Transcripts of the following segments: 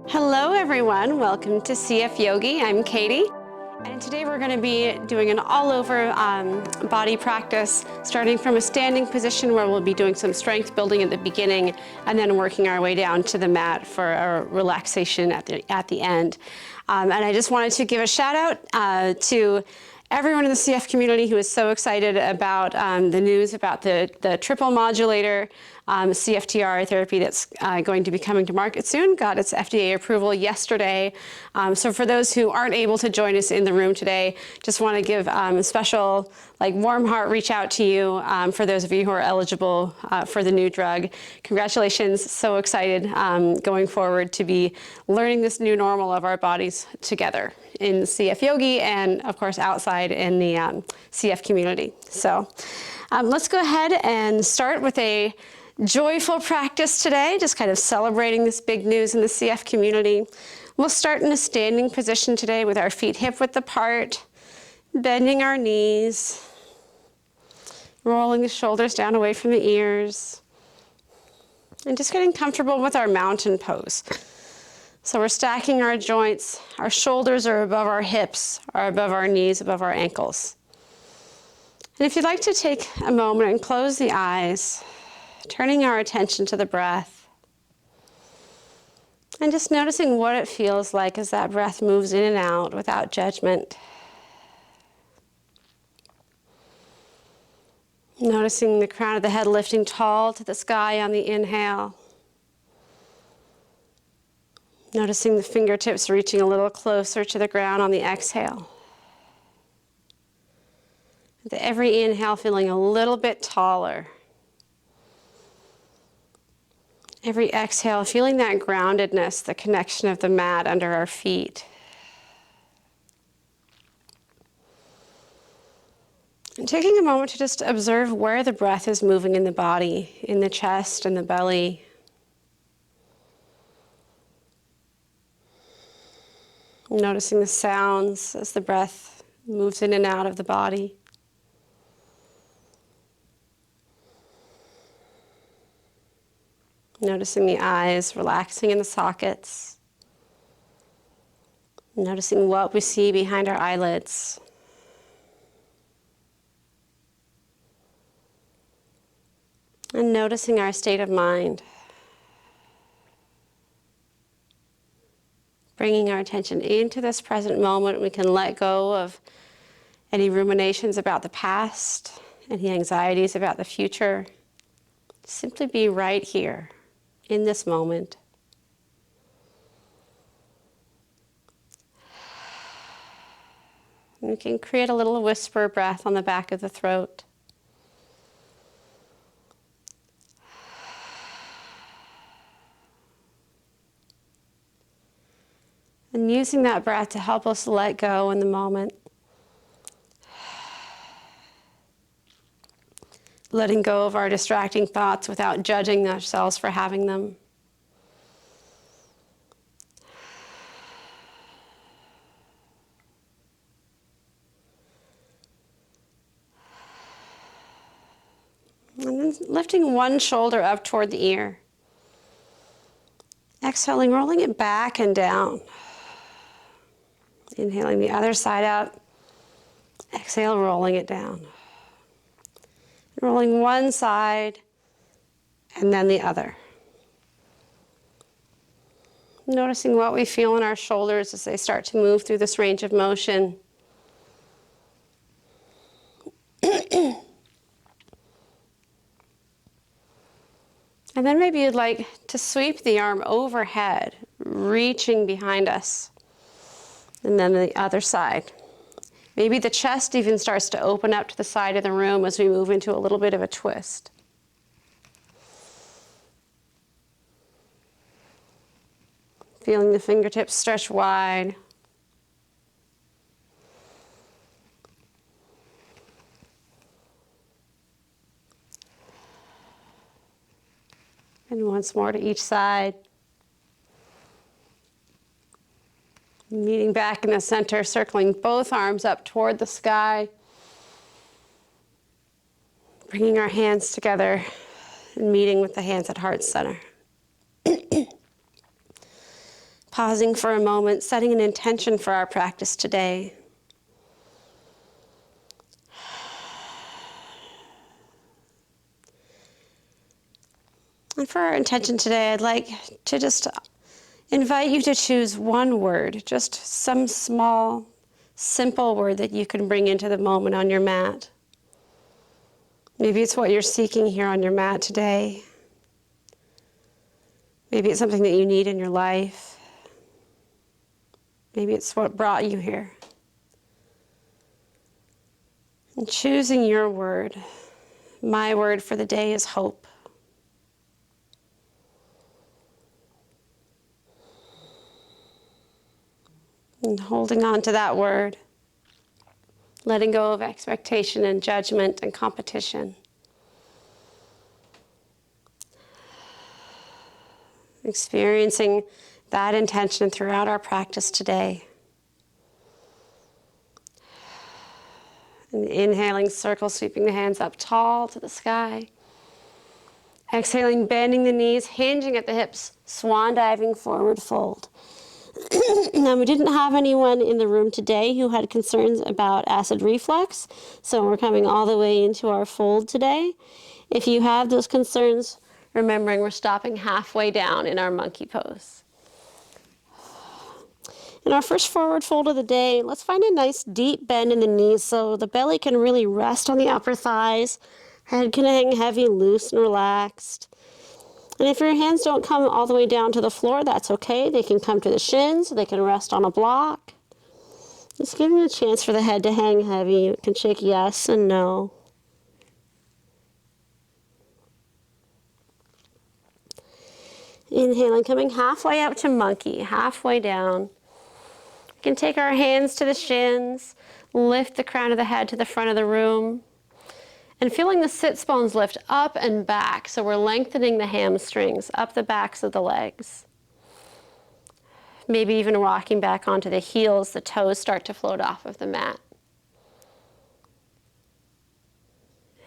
Hello everyone, welcome to CF Yogi. I'm Katie, and today we're going to be doing an all-over body practice, starting from a standing position where we'll be doing some strength building at the beginning and then working our way down to the mat for a relaxation at the end. And I just wanted to give a shout out to everyone in the CF community who is so excited about the news about the triple modulator CFTR therapy that's going to be coming to market soon. Got its FDA approval yesterday. So for those who aren't able to join us in the room today, just want to give a special warm heart reach out to you for those of you who are eligible for the new drug. Congratulations, so excited going forward to be learning this new normal of our bodies together in CF Yogi and of course outside in the CF community. So let's go ahead and start with a joyful practice today, just kind of celebrating this big news in the CF community. We'll start in a standing position today with our feet hip-width apart, bending our knees, rolling the shoulders down away from the ears, and just getting comfortable with our mountain pose. So we're stacking our joints, our shoulders are above our hips, are above our knees, above our ankles. And if you'd like to take a moment and close the eyes, turning our attention to the breath, and just noticing what it feels like as that breath moves in and out without judgment. Noticing the crown of the head lifting tall to the sky on the inhale. Noticing the fingertips reaching a little closer to the ground on the exhale. With every inhale feeling a little bit taller. Every exhale, feeling that groundedness, the connection of the mat under our feet. And taking a moment to just observe where the breath is moving in the body, in the chest and the belly. Noticing the sounds as the breath moves in and out of the body. Noticing the eyes relaxing in the sockets. Noticing what we see behind our eyelids. And noticing our state of mind. Bringing our attention into this present moment, we can let go of any ruminations about the past, any anxieties about the future. Simply be right here. In this moment. And we can create a little whisper breath on the back of the throat. And using that breath to help us let go in the moment. Letting go of our distracting thoughts without judging ourselves for having them. And then lifting one shoulder up toward the ear. Exhaling, rolling it back and down. Inhaling the other side out. Exhale, rolling it down. Rolling one side and then the other. Noticing what we feel in our shoulders as they start to move through this range of motion. And then maybe you'd like to sweep the arm overhead, reaching behind us. And then the other side. Maybe the chest even starts to open up to the side of the room as we move into a little bit of a twist. Feeling the fingertips stretch wide. And once more to each side. Meeting back in the center, circling both arms up toward the sky. Bringing our hands together and meeting with the hands at heart center. Pausing for a moment, setting an intention for our practice today. And for our intention today, I'd like to just invite you to choose one word, just some small, simple word that you can bring into the moment on your mat. Maybe it's what you're seeking here on your mat today. Maybe it's something that you need in your life. Maybe it's what brought you here. And choosing your word, my word for the day is hope. And holding on to that word, letting go of expectation and judgment and competition. Experiencing that intention throughout our practice today. And inhaling, circle, sweeping the hands up tall to the sky. Exhaling, bending the knees, hinging at the hips, swan diving, forward fold. Now, we didn't have anyone in the room today who had concerns about acid reflux, so we're coming all the way into our fold today. If you have those concerns, remembering we're stopping halfway down in our monkey pose. In our first forward fold of the day, let's find a nice deep bend in the knees so the belly can really rest on the upper thighs, head can hang heavy, loose and relaxed. And if your hands don't come all the way down to the floor, that's okay. They can come to the shins, they can rest on a block. Just giving a chance for the head to hang heavy. You can shake yes and no. Inhaling, coming halfway up to monkey, halfway down. We can take our hands to the shins, lift the crown of the head to the front of the room, and feeling the sits bones lift up and back, so we're lengthening the hamstrings up the backs of the legs. Maybe even rocking back onto the heels, the toes start to float off of the mat.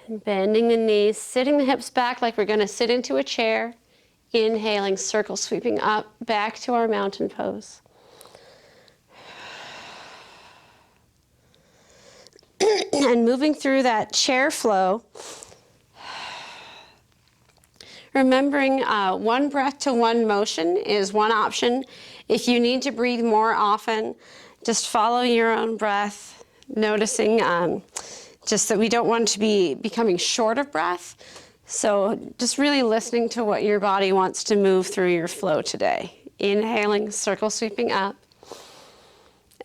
And bending the knees, sitting the hips back like we're going to sit into a chair. Inhaling, circle sweeping up, back to our mountain pose. And moving through that chair flow, remembering one breath to one motion is one option. If you need to breathe more often, just follow your own breath, noticing just that we don't want to be becoming short of breath. So just really listening to what your body wants to move through your flow today. Inhaling, circle sweeping up.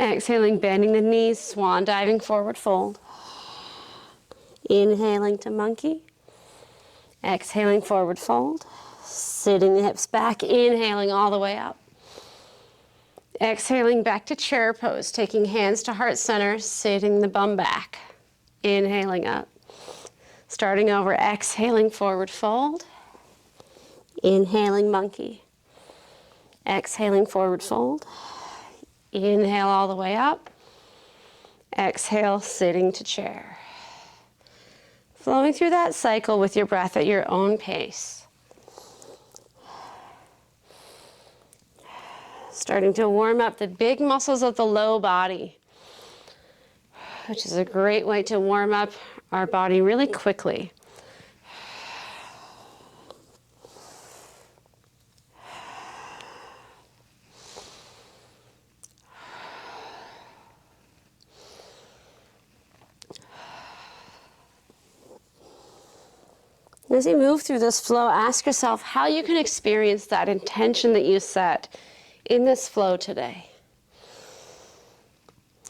Exhaling, bending the knees, swan diving, forward fold. Inhaling to monkey. Exhaling, forward fold. Sitting the hips back, inhaling all the way up. Exhaling back to chair pose, taking hands to heart center, sitting the bum back. Inhaling up. Starting over, exhaling, forward fold. Inhaling, monkey. Exhaling, forward fold. Inhale all the way up. Exhale, sitting to chair. Flowing through that cycle with your breath at your own pace. Starting to warm up the big muscles of the low body, which is a great way to warm up our body really quickly. As you move through this flow, ask yourself how you can experience that intention that you set in this flow today.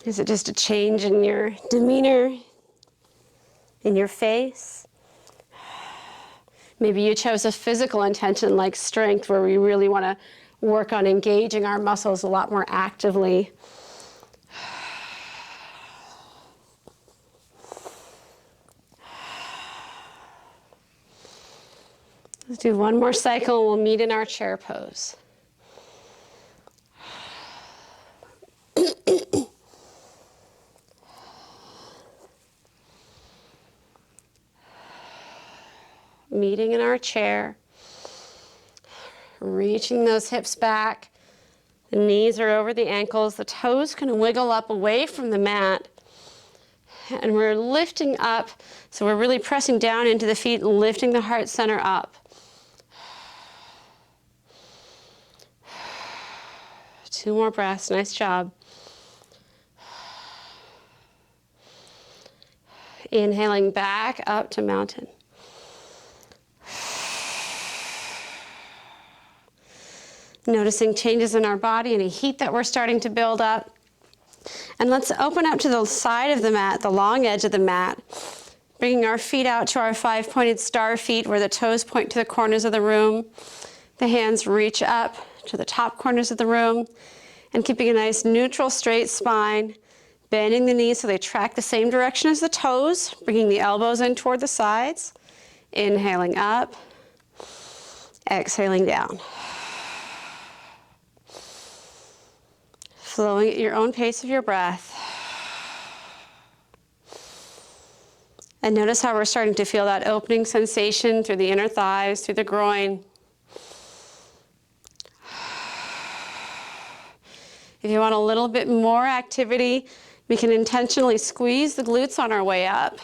Is it just a change in your demeanor, in your face? Maybe you chose a physical intention like strength, where we really want to work on engaging our muscles a lot more actively. Let's do one more cycle and we'll meet in our chair pose. Meeting in our chair, reaching those hips back The knees are over the ankles. The toes can wiggle up away from the mat. And we're lifting up, so we're really pressing down into the feet, lifting the heart center up. 2 more breaths, nice job. Inhaling back up to mountain. Noticing changes in our body, any heat that we're starting to build up. And let's open up to the side of the mat, the long edge of the mat, bringing our feet out to our 5-pointed star feet where the toes point to the corners of the room. The hands reach up to the top corners of the room, and keeping a nice neutral straight spine, bending the knees so they track the same direction as the toes, bringing the elbows in toward the sides. Inhaling up, exhaling down. Flowing at your own pace of your breath. And notice how we're starting to feel that opening sensation through the inner thighs, through the groin. If you want a little bit more activity, we can intentionally squeeze the glutes on our way up.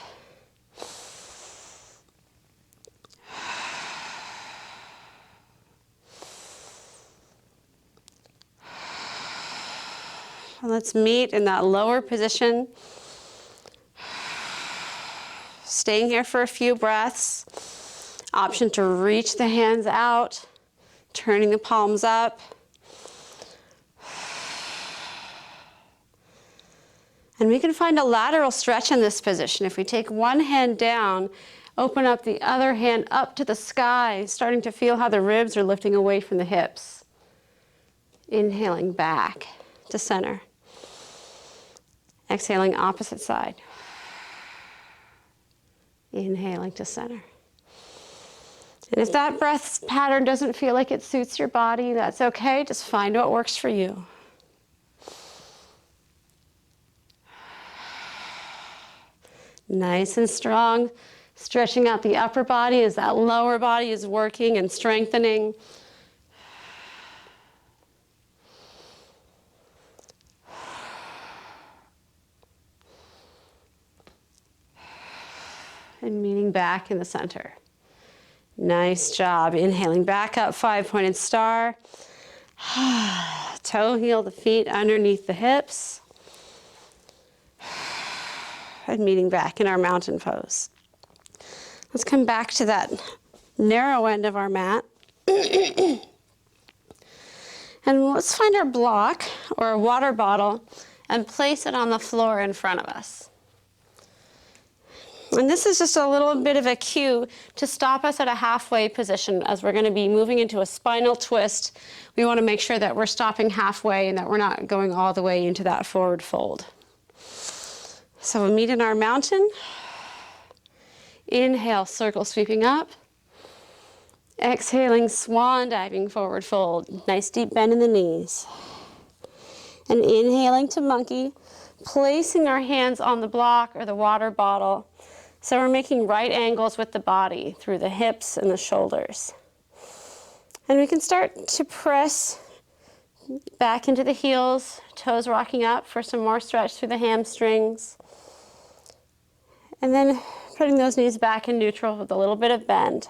Let's meet in that lower position. Staying here for a few breaths. Option to reach the hands out, turning the palms up. And we can find a lateral stretch in this position. If we take one hand down, open up the other hand up to the sky, starting to feel how the ribs are lifting away from the hips. Inhaling back to center. Exhaling opposite side. Inhaling to center. And if that breath pattern doesn't feel like it suits your body, that's okay. Just find what works for you. Nice and strong. Stretching out the upper body as that lower body is working and strengthening. And meeting back in the center. Nice job. Inhaling back up, 5-pointed star. Toe heel the feet underneath the hips. And meeting back in our mountain pose. Let's come back to that narrow end of our mat. And let's find our block or a water bottle and place it on the floor in front of us. And this is just a little bit of a cue to stop us at a halfway position as we're going to be moving into a spinal twist. We want to make sure that we're stopping halfway and that we're not going all the way into that forward fold. So we'll meet in our mountain. Inhale, circle sweeping up. Exhaling, swan diving forward fold. Nice deep bend in the knees. And inhaling to monkey, placing our hands on the block or the water bottle. So we're making right angles with the body through the hips and the shoulders. And we can start to press back into the heels, toes rocking up for some more stretch through the hamstrings. And then putting those knees back in neutral with a little bit of bend.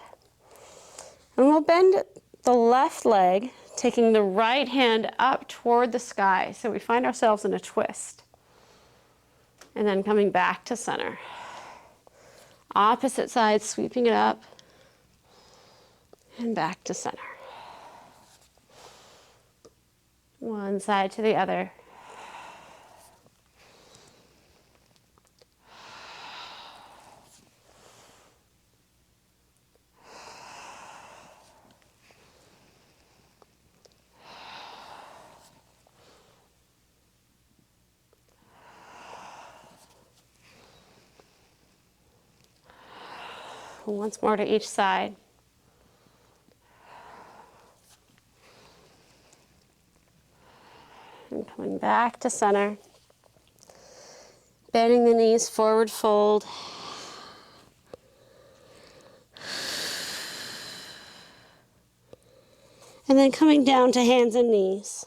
And we'll bend the left leg, taking the right hand up toward the sky. So we find ourselves in a twist. And then coming back to center. Opposite side, sweeping it up. And back to center. One side to the other. Once more to each side. And coming back to center. Bending the knees, forward fold. And then coming down to hands and knees.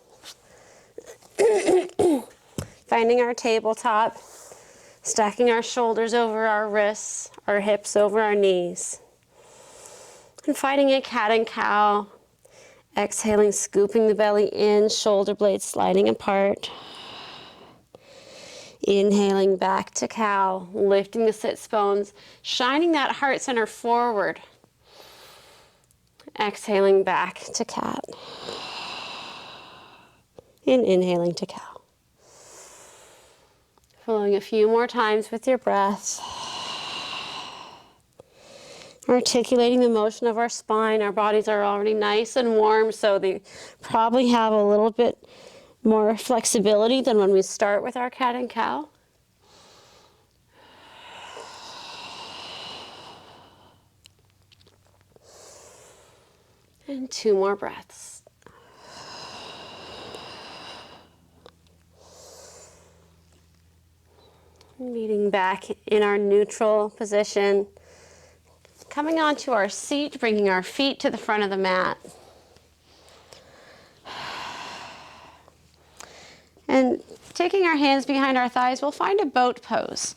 finding our tabletop, stacking our shoulders over our wrists, our hips over our knees. And finding a cat and cow. Exhaling, scooping the belly in, shoulder blades sliding apart. Inhaling back to cow, lifting the sits bones, shining that heart center forward. Exhaling back to cat. And inhaling to cow. Flowing a few more times with your breath. Articulating the motion of our spine. Our bodies are already nice and warm, so they probably have a little bit more flexibility than when we start with our cat and cow. And 2 more breaths. Meeting back in our neutral position. Coming onto our seat, bringing our feet to the front of the mat. And taking our hands behind our thighs, we'll find a boat pose.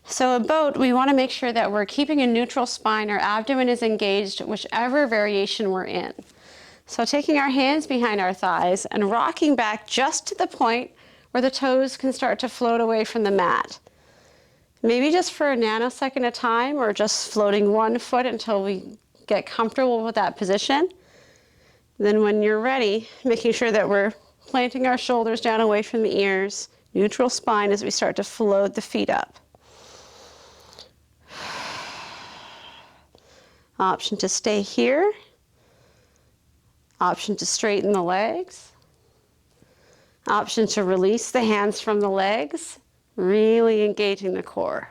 So a boat, we want to make sure that we're keeping a neutral spine, our abdomen is engaged, whichever variation we're in. So taking our hands behind our thighs and rocking back just to the point where the toes can start to float away from the mat. Maybe just for a nanosecond at a time, or just floating one foot until we get comfortable with that position. Then when you're ready, making sure that we're planting our shoulders down away from the ears, neutral spine as we start to float the feet up. Option to stay here. Option to straighten the legs. Option to release the hands from the legs, really engaging the core.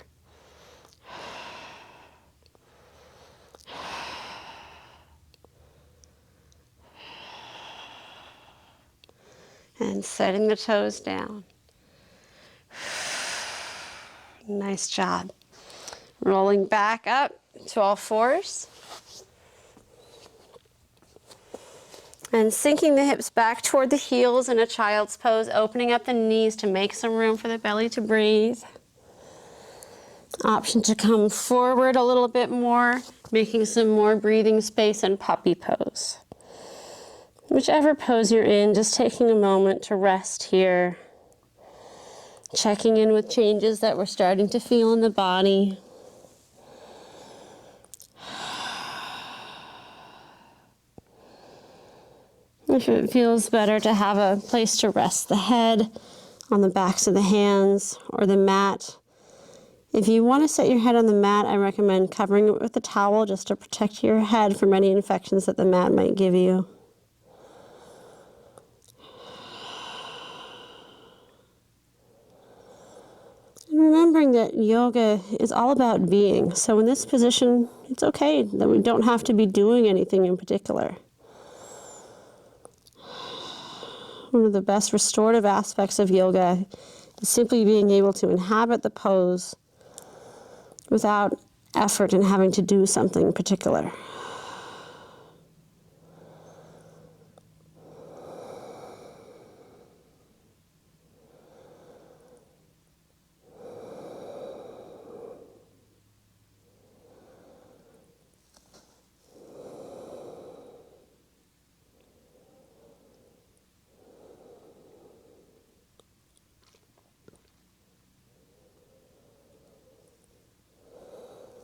And setting the toes down. Nice job. Rolling back up to all fours. And sinking the hips back toward the heels in a child's pose, opening up the knees to make some room for the belly to breathe. Option to come forward a little bit more, making some more breathing space in puppy pose. Whichever pose you're in, just taking a moment to rest here. Checking in with changes that we're starting to feel in the body. If it feels better to have a place to rest the head on the backs of the hands or the mat. If you want to set your head on the mat, I recommend covering it with a towel just to protect your head from any infections that the mat might give you. And remembering that yoga is all about being. So in this position, it's okay that we don't have to be doing anything in particular. One of the best restorative aspects of yoga is simply being able to inhabit the pose without effort in having to do something particular.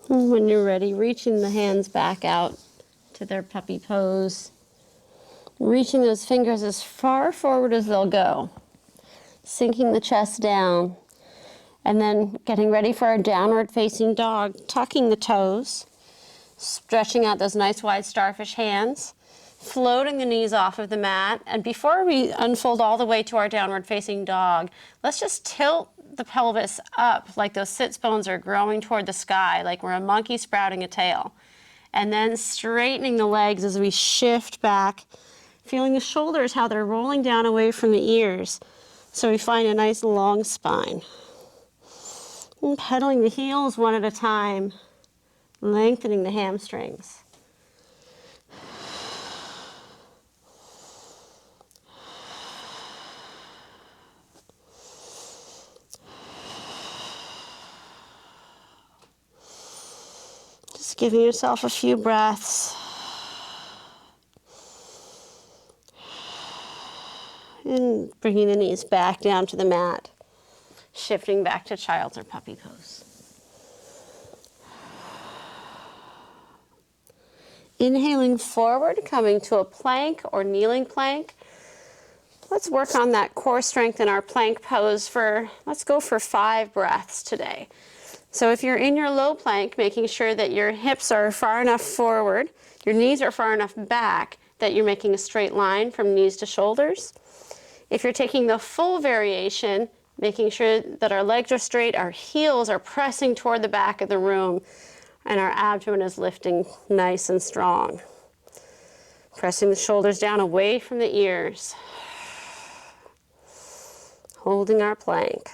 And when you're ready, reaching the hands back out to their puppy pose. Reaching those fingers as far forward as they'll go. Sinking the chest down. And then getting ready for our downward facing dog. Tucking the toes. Stretching out those nice wide starfish hands. Floating the knees off of the mat. And before we unfold all the way to our downward facing dog, let's just tilt the pelvis up like those sits bones are growing toward the sky, like we're a monkey sprouting a tail. And then straightening the legs as we shift back, feeling the shoulders, how they're rolling down away from the ears. So we find a nice long spine. And pedaling the heels one at a time, lengthening the hamstrings. Giving yourself a few breaths. And bringing the knees back down to the mat. Shifting back to child's or puppy pose. Inhaling forward, coming to a plank or kneeling plank. Let's work on that core strength in our plank pose let's go for 5 breaths today. So if you're in your low plank, making sure that your hips are far enough forward, your knees are far enough back that you're making a straight line from knees to shoulders. If you're taking the full variation, making sure that our legs are straight, our heels are pressing toward the back of the room, and our abdomen is lifting nice and strong. Pressing the shoulders down away from the ears. Holding our plank.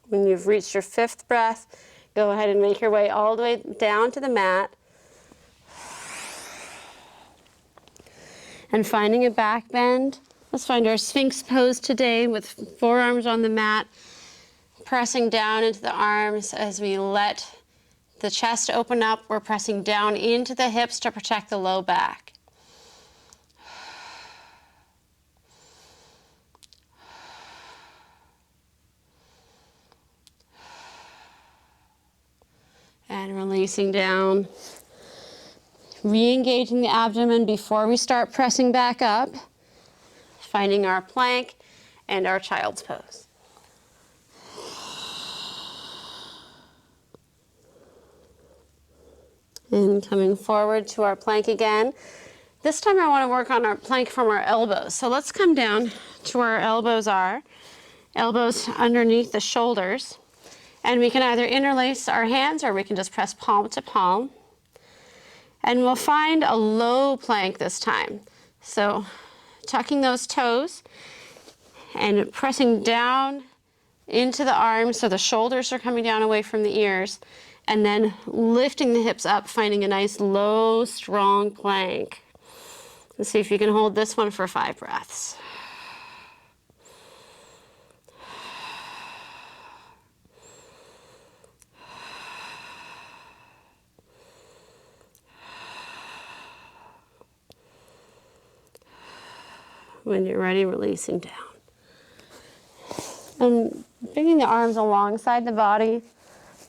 When you've reached your 5th breath, go ahead and make your way all the way down to the mat. And finding a back bend. Let's find our Sphinx pose today with forearms on the mat, pressing down into the arms as we let the chest open up. We're pressing down into the hips to protect the low back. And releasing down. Re-engaging the abdomen before we start pressing back up. Finding our plank and our child's pose. And coming forward to our plank again. This time I want to work on our plank from our elbows. So let's come down to where our elbows are. Elbows underneath the shoulders. And we can either interlace our hands or we can just press palm to palm. And we'll find a low plank this time. So tucking those toes and pressing down into the arms so the shoulders are coming down away from the ears, and then lifting the hips up, finding a nice low, strong plank. Let's see if you can hold this one for 5 breaths. When you're ready, releasing down. And bringing the arms alongside the body,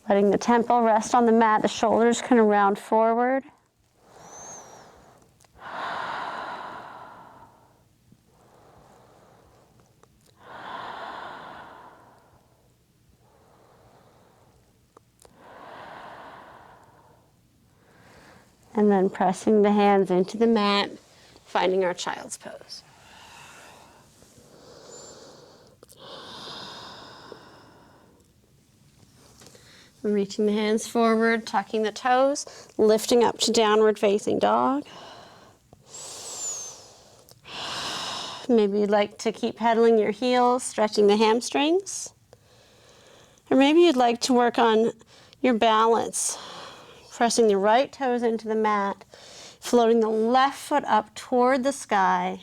letting the temple rest on the mat, the shoulders kind of round forward. And then pressing the hands into the mat, finding our child's pose. Reaching the hands forward, tucking the toes, lifting up to downward facing dog. Maybe you'd like to keep pedaling your heels, stretching the hamstrings. Or maybe you'd like to work on your balance, pressing the right toes into the mat, floating the left foot up toward the sky.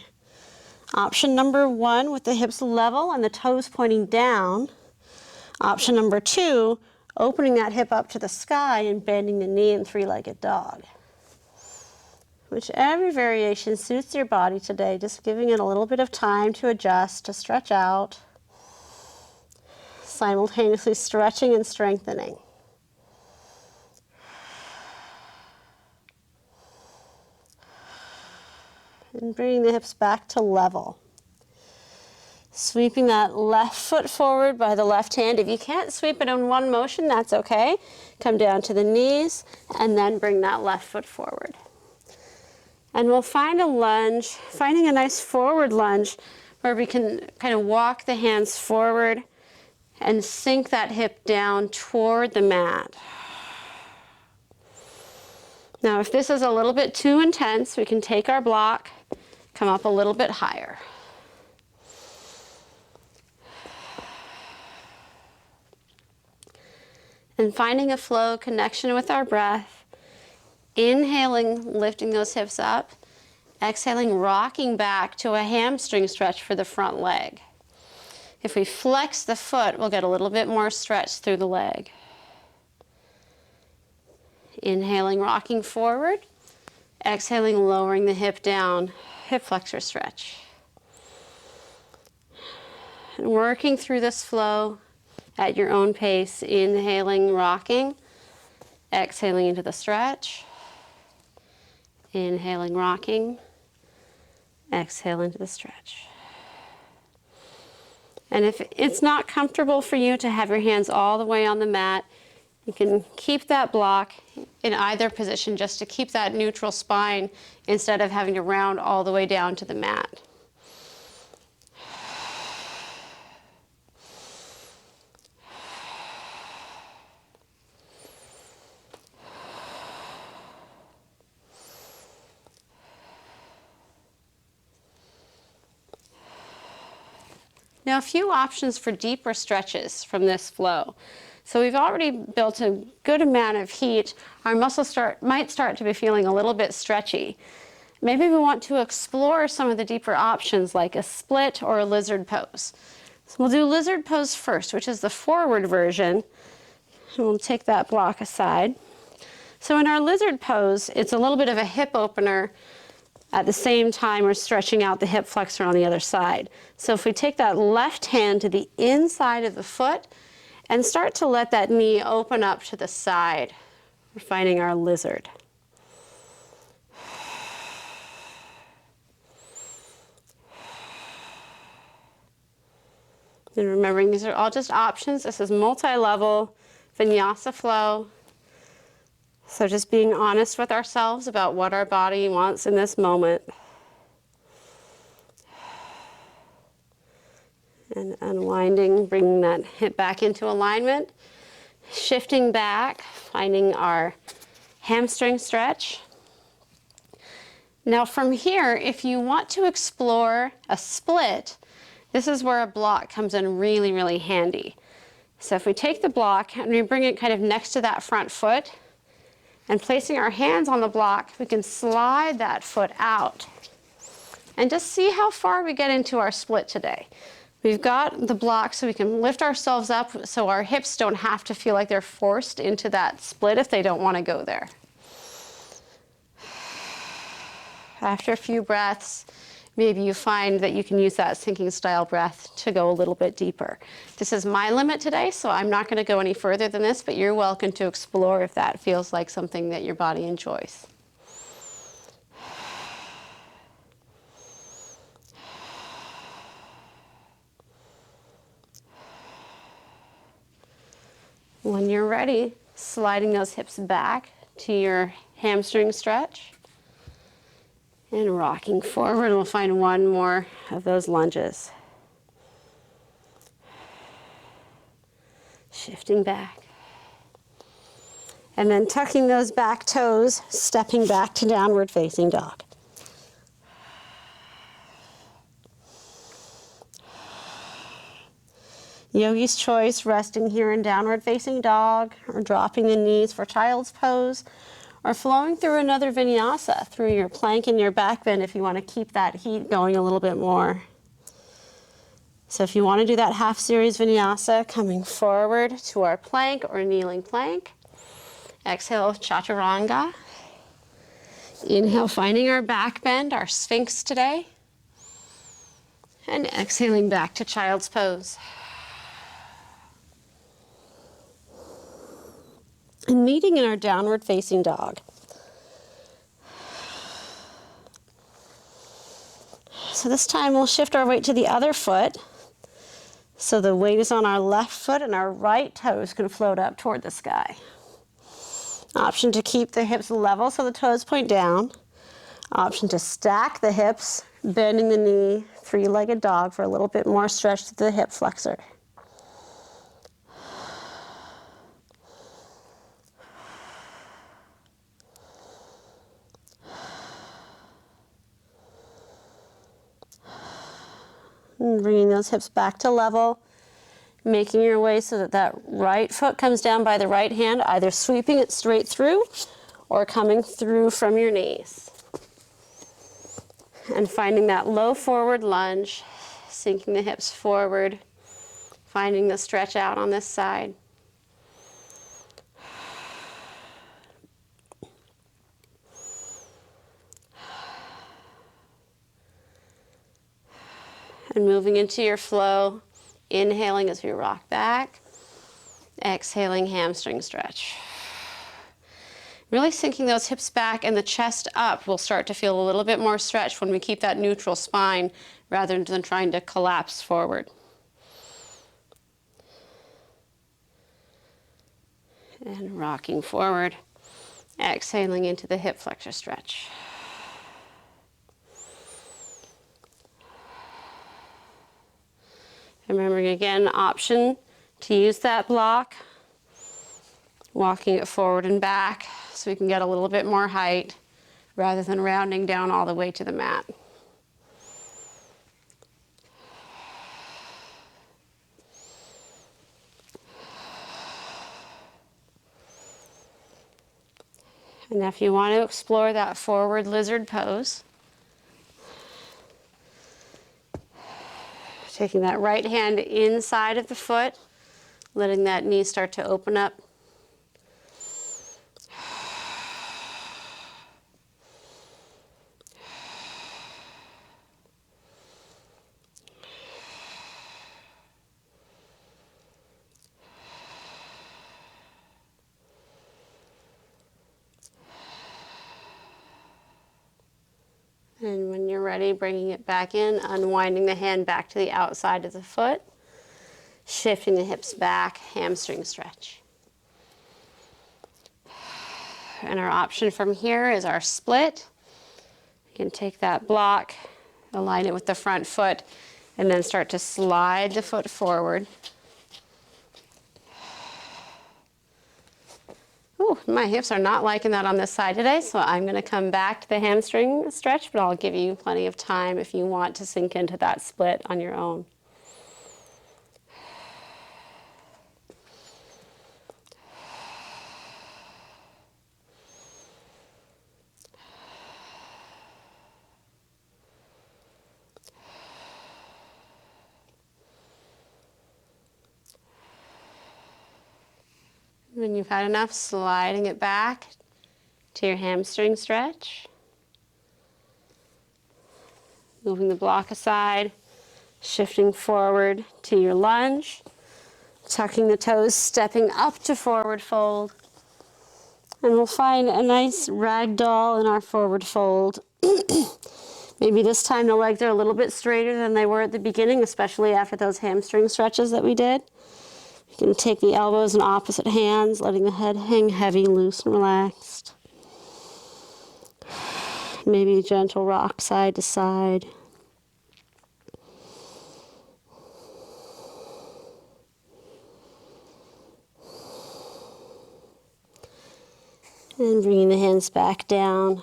Option number 1 with the hips level and the toes pointing down. Option number 2, opening that hip up to the sky and bending the knee in 3-legged dog. Whichever variation suits your body today, just giving it a little bit of time to adjust, to stretch out, simultaneously stretching and strengthening. And bringing the hips back to level. Sweeping that left foot forward by the left hand. If you can't sweep it in one motion, that's okay. Come down to the knees and then bring that left foot forward. And we'll find a lunge, finding a nice forward lunge where we can kind of walk the hands forward and sink that hip down toward the mat. Now, if this is a little bit too intense, we can take our block, come up a little bit higher. And finding a flow connection with our breath, inhaling, lifting those hips up, Exhaling, rocking back to a hamstring stretch for the front leg. If we flex the foot, we'll get a little bit more stretch through the leg. Inhaling, rocking forward. Exhaling, lowering the hip down, hip flexor stretch. And working through this flow at your own pace, inhaling, rocking, exhaling into the stretch, inhaling, rocking, exhale into the stretch. And if it's not comfortable for you to have your hands all the way on the mat, you can keep that block in either position just to keep that neutral spine instead of having to round all the way down to the mat. Now, a few options for deeper stretches from this flow. So we've already built a good amount of heat. Our muscles might start to be feeling a little bit stretchy. Maybe we want to explore some of the deeper options like a split or a lizard pose. So we'll do lizard pose first, which is the forward version. And we'll take that block aside. So in our lizard pose, it's a little bit of a hip opener. At the same time, we're stretching out the hip flexor on the other side. So if we take that left hand to the inside of the foot and start to let that knee open up to the side, we're finding our lizard. And remembering these are all just options. This is multi-level vinyasa flow. So just being honest with ourselves about what our body wants in this moment. And unwinding, bringing that hip back into alignment. Shifting back, finding our hamstring stretch. Now from here, if you want to explore a split, this is where a block comes in really, really handy. So if we take the block and we bring it kind of next to that front foot, and placing our hands on the block, we can slide that foot out. And just see how far we get into our split today. We've got the block so we can lift ourselves up so our hips don't have to feel like they're forced into that split if they don't want to go there. After a few breaths, maybe you find that you can use that sinking style breath to go a little bit deeper. This is my limit today, so I'm not going to go any further than this, but you're welcome to explore if that feels like something that your body enjoys. When you're ready, sliding those hips back to your hamstring stretch. And rocking forward, we'll find one more of those lunges. Shifting back. And then tucking those back toes, stepping back to downward facing dog. Yogi's choice, resting here in downward facing dog, or dropping the knees for child's pose, or flowing through another vinyasa, through your plank and your back bend if you want to keep that heat going a little bit more. So if you want to do that half series vinyasa, coming forward to our plank or kneeling plank. Exhale, chaturanga. Inhale, finding our back bend, our Sphinx today. And exhaling back to child's pose. And meeting in our downward facing dog. So this time we'll shift our weight to the other foot. So the weight is on our left foot and our right toes can float up toward the sky. Option to keep the hips level so the toes point down. Option to stack the hips, bending the knee, three-legged dog for a little bit more stretch to the hip flexor. And bringing those hips back to level, making your way so that that right foot comes down by the right hand, either sweeping it straight through or coming through from your knees. And finding that low forward lunge, sinking the hips forward, finding the stretch out on this side. And moving into your flow, inhaling as we rock back, exhaling, hamstring stretch. Really sinking those hips back and the chest up. We'll start to feel a little bit more stretch when we keep that neutral spine rather than trying to collapse forward. And rocking forward, exhaling into the hip flexor stretch. Remembering again, option to use that block, walking it forward and back so we can get a little bit more height rather than rounding down all the way to the mat. And if you want to explore that forward lizard pose, taking that right hand inside of the foot, letting that knee start to open up. And when you're ready, bringing it back in, unwinding the hand back to the outside of the foot, shifting the hips back, hamstring stretch. And our option from here is our split. You can take that block, align it with the front foot, and then start to slide the foot forward. Ooh, my hips are not liking that on this side today, so I'm going to come back to the hamstring stretch, but I'll give you plenty of time if you want to sink into that split on your own. When you've had enough, sliding it back to your hamstring stretch. Moving the block aside, shifting forward to your lunge, tucking the toes, stepping up to forward fold. And we'll find a nice ragdoll in our forward fold. Maybe this time the legs are a little bit straighter than they were at the beginning, especially after those hamstring stretches that we did. You can take the elbows in opposite hands, letting the head hang heavy, loose, and relaxed. Maybe a gentle rock side to side. And bringing the hands back down,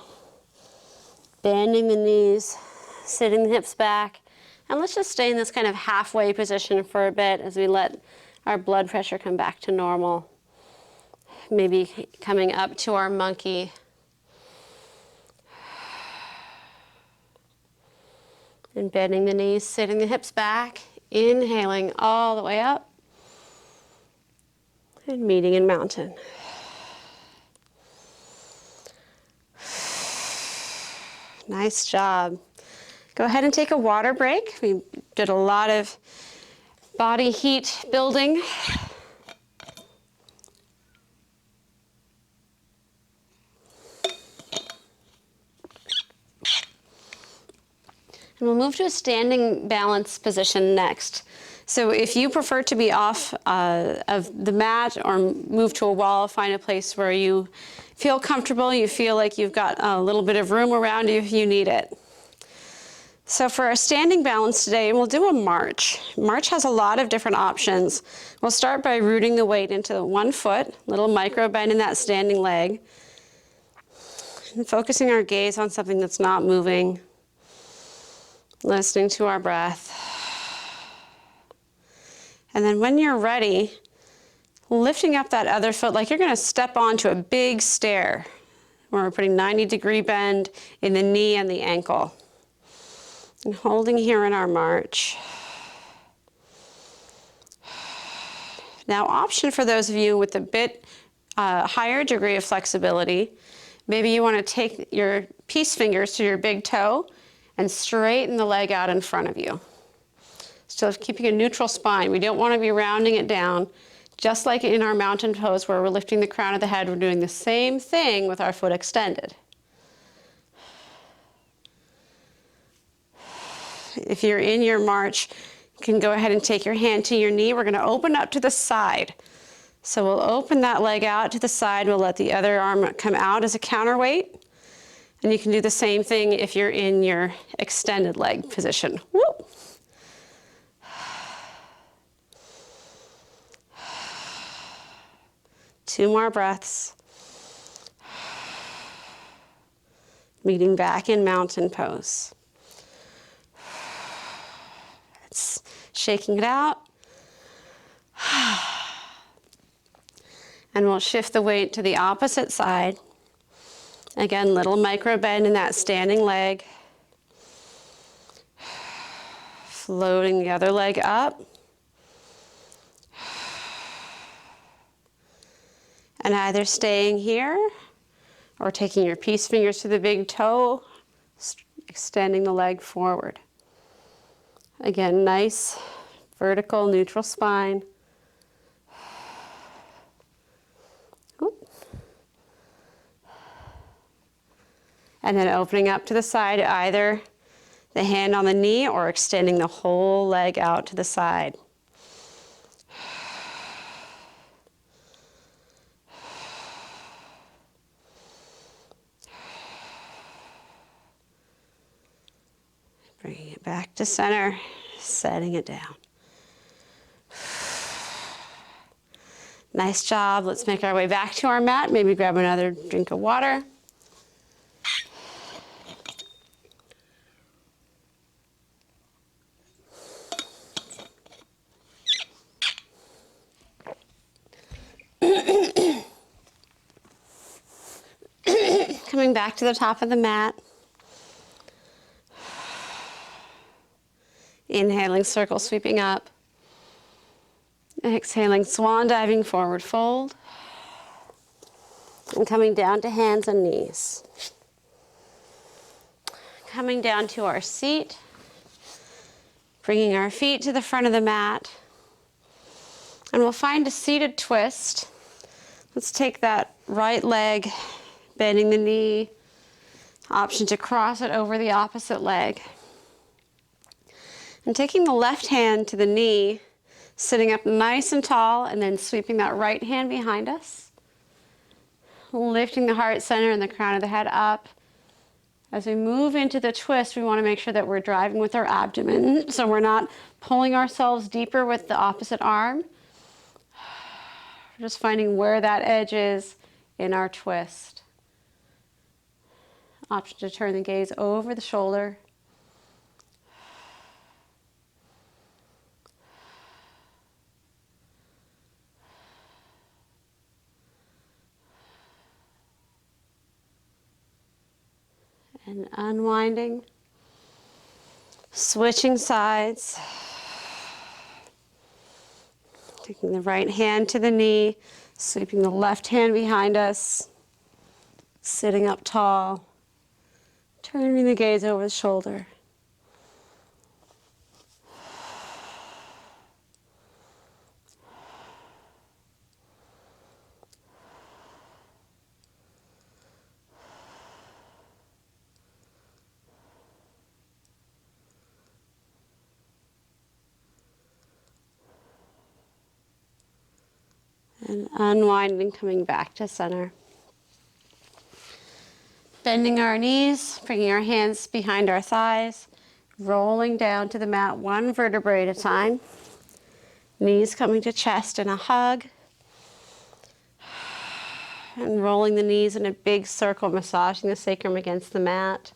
bending the knees, sitting the hips back. And let's just stay in this kind of halfway position for a bit as we let our blood pressure come back to normal. Maybe coming up to our monkey. And bending the knees, sitting the hips back, inhaling all the way up. And meeting in mountain. Nice job. Go ahead and take a water break. We did a lot of body heat building. And we'll move to a standing balance position next. So if you prefer to be off of the mat or move to a wall, find a place where you feel comfortable, you feel like you've got a little bit of room around you if you need it. So for our standing balance today, we'll do a march. March has a lot of different options. We'll start by rooting the weight into one foot, little micro bend in that standing leg, and focusing our gaze on something that's not moving, listening to our breath. And then when you're ready, lifting up that other foot like you're going to step onto a big stair, where we're putting 90-degree bend in the knee and the ankle. And holding here in our march. Now, option for those of you with a bit higher degree of flexibility, maybe you want to take your peace fingers to your big toe and straighten the leg out in front of you. So keeping a neutral spine. We don't want to be rounding it down. Just like in our mountain pose where we're lifting the crown of the head, we're doing the same thing with our foot extended. If you're in your march, you can go ahead and take your hand to your knee. We're going to open up to the side. So we'll open that leg out to the side. We'll let the other arm come out as a counterweight. And you can do the same thing if you're in your extended leg position. Woo! Two more breaths. Meeting back in mountain pose. It's shaking it out. And we'll shift the weight to the opposite side. Again, little micro bend in that standing leg. Floating the other leg up. And either staying here or taking your peace fingers to the big toe, extending the leg forward. Again, nice vertical neutral spine. And then opening up to the side, either the hand on the knee or extending the whole leg out to the side. Bringing it back to center, setting it down. Nice job. Let's make our way back to our mat. Maybe grab another drink of water. Coming back to the top of the mat. Inhaling, circle sweeping up. Exhaling, swan diving, forward fold. And coming down to hands and knees. Coming down to our seat. Bringing our feet to the front of the mat. And we'll find a seated twist. Let's take that right leg, bending the knee. Option to cross it over the opposite leg. And taking the left hand to the knee, sitting up nice and tall, and then sweeping that right hand behind us. Lifting the heart center and the crown of the head up. As we move into the twist, we want to make sure that we're driving with our abdomen, so we're not pulling ourselves deeper with the opposite arm. We're just finding where that edge is in our twist. Option to turn the gaze over the shoulder. And unwinding, switching sides, taking the right hand to the knee, sweeping the left hand behind us, sitting up tall, turning the gaze over the shoulder. And unwinding, coming back to center. Bending our knees, bringing our hands behind our thighs, rolling down to the mat one vertebrae at a time. Knees coming to chest in a hug. And rolling the knees in a big circle, massaging the sacrum against the mat.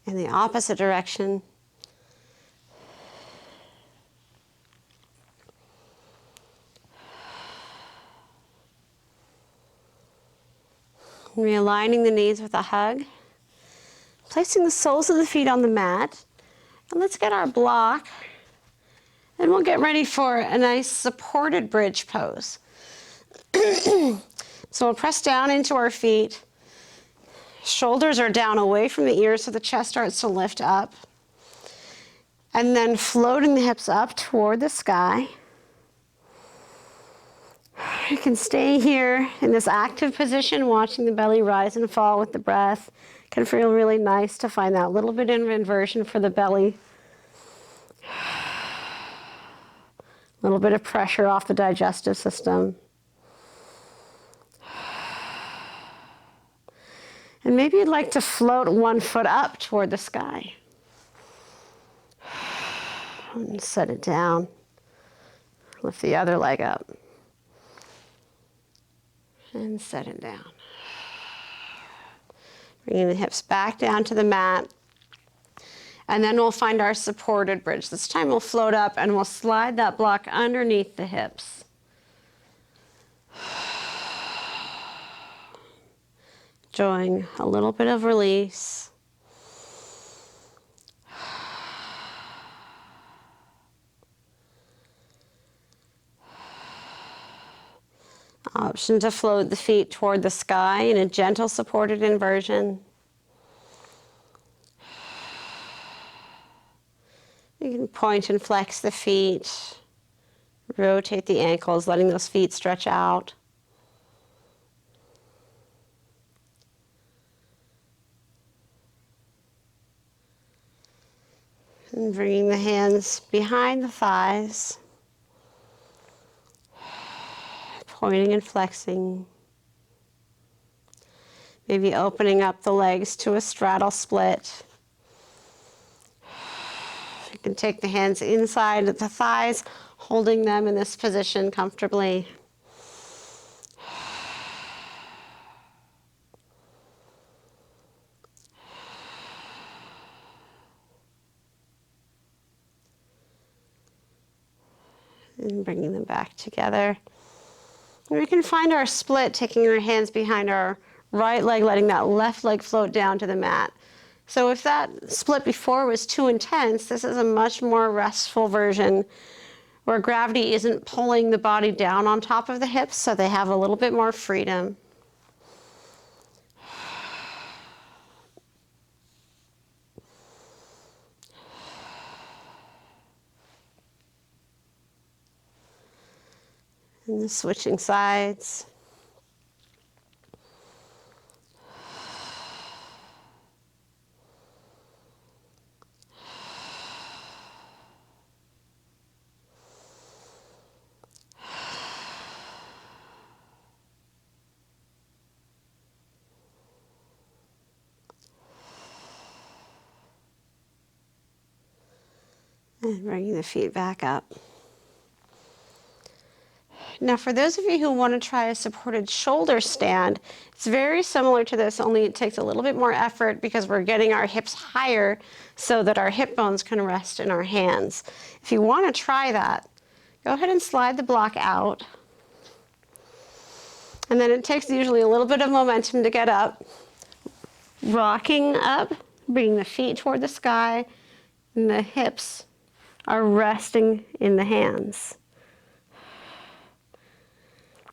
In the opposite direction. And realigning the knees with a hug. Placing the soles of the feet on the mat. And let's get our block. And we'll get ready for a nice supported bridge pose. So we'll press down into our feet. Shoulders are down away from the ears so the chest starts to lift up. And then floating the hips up toward the sky. You can stay here in this active position, watching the belly rise and fall with the breath. It can feel really nice to find that little bit of inversion for the belly. A little bit of pressure off the digestive system. And maybe you'd like to float one foot up toward the sky. And set it down. Lift the other leg up. And set it down. Bringing the hips back down to the mat. And then we'll find our supported bridge. This time we'll float up and we'll slide that block underneath the hips. Enjoying a little bit of release. Option to float the feet toward the sky in a gentle supported inversion. You can point and flex the feet, rotate the ankles, letting those feet stretch out. And bringing the hands behind the thighs. Pointing and flexing. Maybe opening up the legs to a straddle split. You can take the hands inside the thighs, holding them in this position comfortably. And bringing them back together. And we can find our split, taking our hands behind our right leg, letting that left leg float down to the mat. So if that split before was too intense, this is a much more restful version where gravity isn't pulling the body down on top of the hips, so they have a little bit more freedom. And the switching sides. And bringing the feet back up. Now, for those of you who want to try a supported shoulder stand, it's very similar to this, only it takes a little bit more effort because we're getting our hips higher so that our hip bones can rest in our hands. If you want to try that, go ahead and slide the block out. And then it takes usually a little bit of momentum to get up. Rocking up, bringing the feet toward the sky, and the hips are resting in the hands.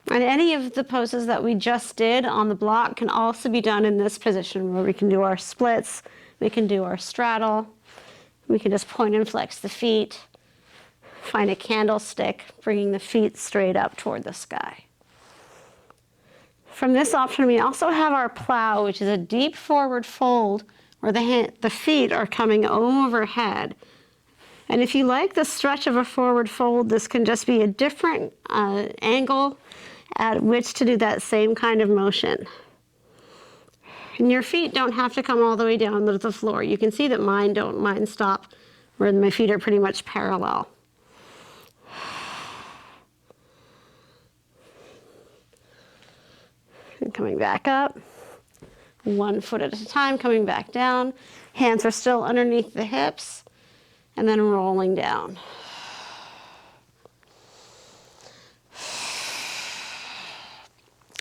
And any of the poses that we just did on the block can also be done in this position where we can do our splits, we can do our straddle, we can just point and flex the feet, find a candlestick, bringing the feet straight up toward the sky. From this option, we also have our plow, which is a deep forward fold where the feet are coming overhead. And if you like the stretch of a forward fold, this can just be a different angle at which to do that same kind of motion. And your feet don't have to come all the way down to the floor. You can see that mine stop where my feet are pretty much parallel. And coming back up, 1 foot at a time, coming back down. Hands are still underneath the hips, and then rolling down.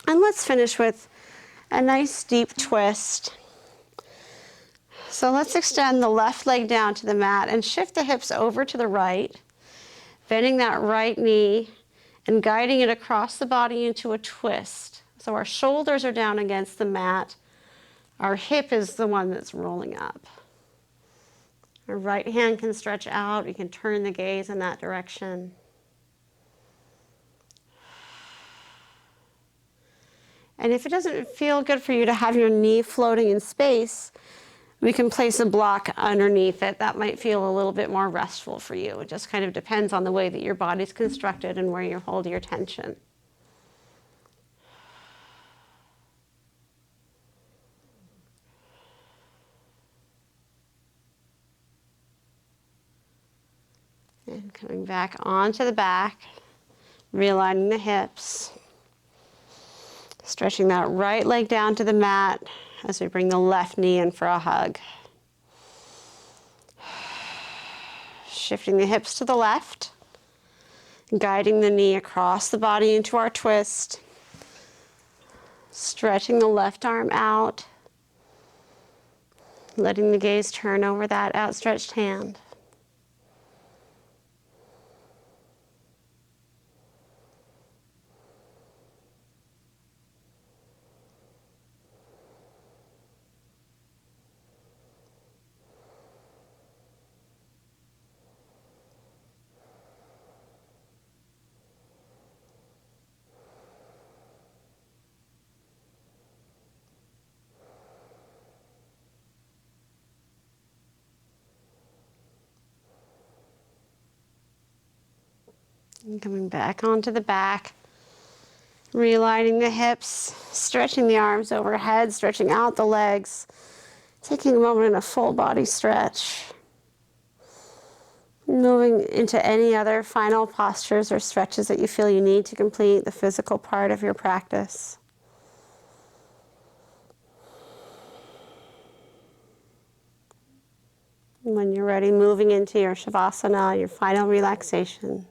And let's finish with A nice deep twist. So let's extend the left leg down to the mat and shift the hips over to the right, bending that right knee and guiding it across the body into a twist. So our shoulders are down against the mat. Our hip is the one that's rolling up. Our right hand can stretch out. You can turn the gaze in that direction. And if it doesn't feel good for you to have your knee floating in space, we can place a block underneath it. That might feel a little bit more restful for you. It just kind of depends on the way that your body's constructed and where you hold your tension. And coming back onto the back, realigning the hips. Stretching that right leg down to the mat as we bring the left knee in for a hug. Shifting the hips to the left, guiding the knee across the body into our twist. Stretching the left arm out, letting the gaze turn over that outstretched hand. And coming back onto the back, realigning the hips, stretching the arms overhead, stretching out the legs, taking a moment in a full body stretch. Moving into any other final postures or stretches that you feel you need to complete the physical part of your practice. When you're ready, moving into your Shavasana, your final relaxation.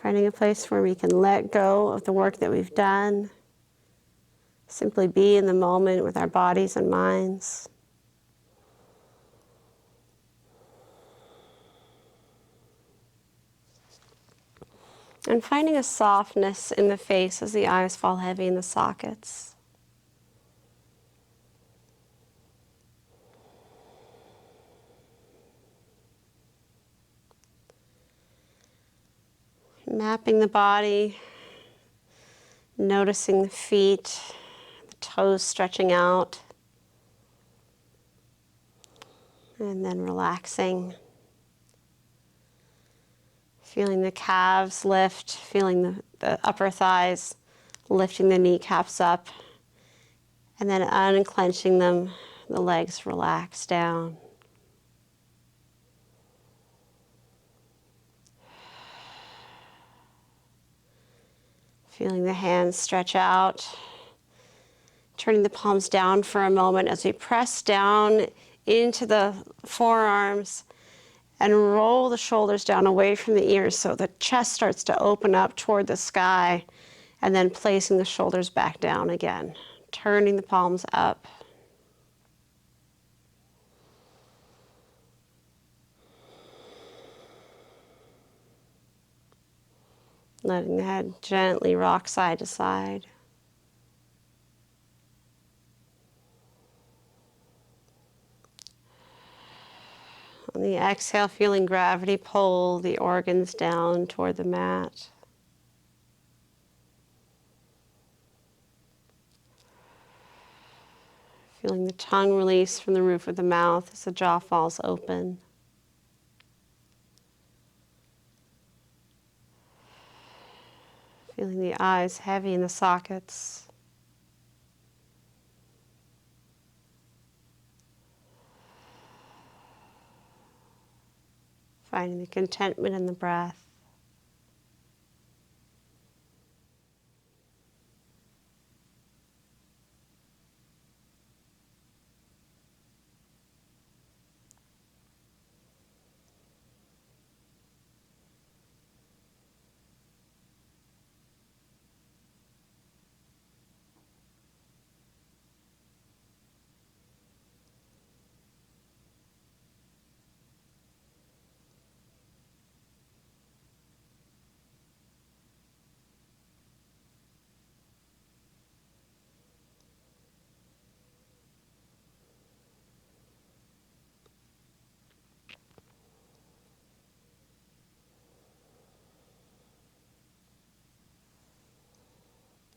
Finding a place where we can let go of the work that we've done. Simply be in the moment with our bodies and minds. And finding a softness in the face as the eyes fall heavy in the sockets. Mapping the body, noticing the feet, the toes stretching out, and then relaxing. Feeling the calves lift, feeling the upper thighs, lifting the kneecaps up, and then unclenching them, the legs relax down. Feeling the hands stretch out, turning the palms down for a moment as we press down into the forearms and roll the shoulders down away from the ears so the chest starts to open up toward the sky, and then placing the shoulders back down again, turning the palms up. Letting the head gently rock side to side. On the exhale, feeling gravity pull the organs down toward the mat. Feeling the tongue release from the roof of the mouth as the jaw falls open. Feeling the eyes heavy in the sockets. Finding the contentment in the breath.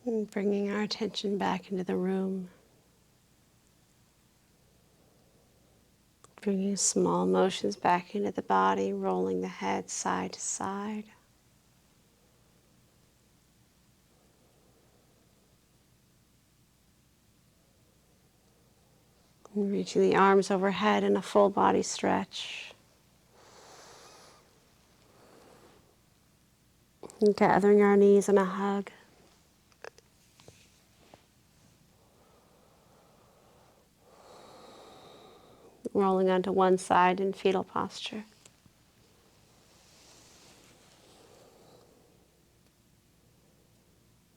And bringing our attention back into the room. Bringing small motions back into the body, rolling the head side to side. And reaching the arms overhead in a full body stretch. And gathering our knees in a hug. Rolling onto one side in fetal posture.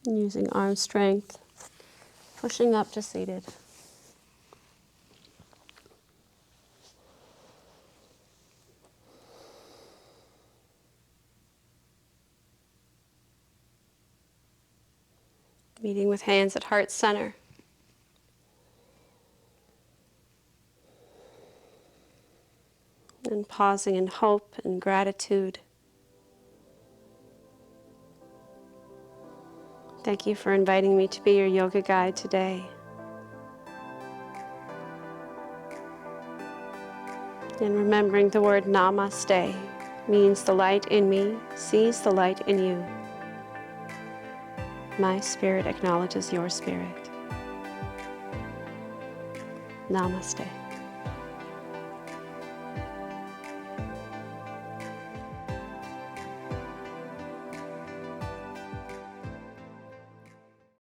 And using arm strength, pushing up to seated. Meeting with hands at heart center. And pausing in hope and gratitude. Thank you for inviting me to be your yoga guide today. And remembering the word Namaste means the light in me sees the light in you. My spirit acknowledges your spirit. Namaste.